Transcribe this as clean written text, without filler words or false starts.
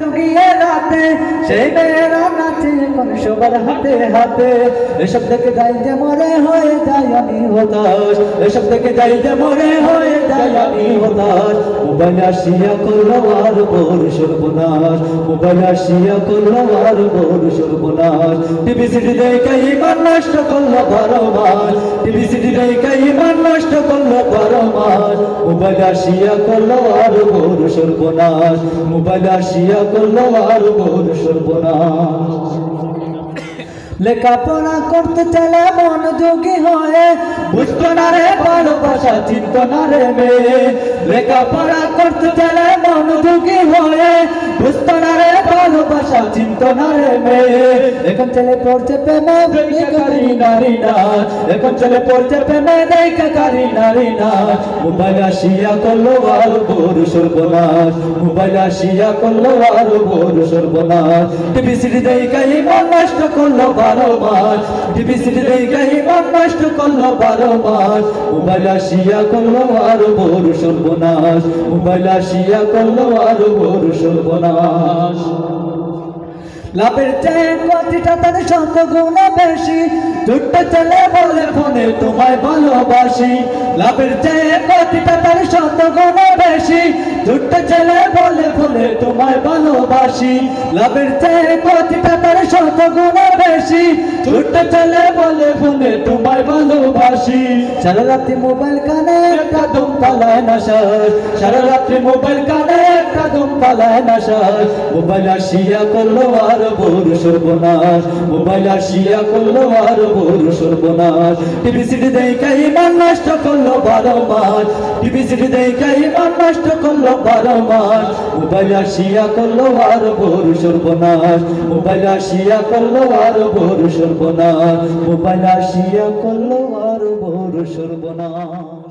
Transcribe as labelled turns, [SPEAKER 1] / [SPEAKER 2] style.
[SPEAKER 1] গিয়ে রাতে সেই মেয়েরা নাচে এখন সবার হাতে হাতে। এসব দেখে যাই যে মরে হয়ে যাই আমি হতাশ, এসব দেখে যাই যে মরে হয়ে যাই আমি হতাশ। মোবাইল আসিয়া করলো আর বড় সর্বনাশ, মোবাইল আসিয়া করলো আর বড় সর্বনাশ। টিভি সিডি দেখে ইমান নষ্ট করলো 12 মাস, টিভি সিডি দেখে ইমান নষ্ট করলো 12 মাস। মোবাইল আসিয়া করলো আর বড় সর্বনাশ, মোবাইল আসিয়া করলো আর বড় সর্বনাশ। লেখাপড়া করতে চাইলে মনোযোগী হয়ে বুঝতো না রে ভালোবাসা, চিনতো না রে মেয়ে। লেখাপড়া করতে চাইলে মনোযোগী হয়ে বুঝতো না রে ভালোবাসা, চিনতো না রে মেয়ে। এখন ছেলে পড়ছে প্রেমে বেকারি নারী না, এখন ছেলে পড়ছে প্রেমে বেকারি নারী না। মোবাইল আসিয়া করলো আর বড় সর্বনাশ, মোবাইল আসিয়া করলো আর বড় সর্বনাশ। টিভি সিডি দেখে ইমান নষ্ট করলো 12 মাস, টিভি সিডি দেখে ইমান নষ্ট করলো 12 মাস। মোবাইল আসিয়া করলো আর বড় সর্বনাশ, মোবাইল আসিয়া করলো আর বড় সর্বনাশ। লাভের চেয়ে ক্ষতিটা তার 100 গুণ বেশি, ছোট্ট ছেলে বলে ফোনে তোমায় ভালোবাসি। লাভের চেয়ে ক্ষতিটা তার 100 গুণ বেশি, ছোট্ট ছেলে বলে ফোনে তোমায় ভালোবাসি। লাভের চেয়ে ক্ষতিটা তার 100 গুণ বেশি, ছোট্ট ছেলে বলে ফোনে তোমায় ভালোবাসি। সারা রাত্রি মোবাইল কানে একটা দম পালায় না শ্বাস, সারা রাত্রি মোবাইল কানে একটা দম পালায় না শ্বাস। মোবাইল আসিয়া করলো আর বড় সর্বনাশ, মোবাইল আসিয়া করলো আর বড় সর্বনাশ। টিভি সিডি দেখে ইমান নষ্ট করলো 12 মাস, টিভি সিডি দেখে ইমান নষ্ট করলো 12 মাস। মোবাইল আসিয়া করলো আর বড় সর্বনাশ, মোবাইল আসিয়া করলো আর বড় সর্বনাশ, মোবাইল আসিয়া করলো আর বড় সর্বনাশ।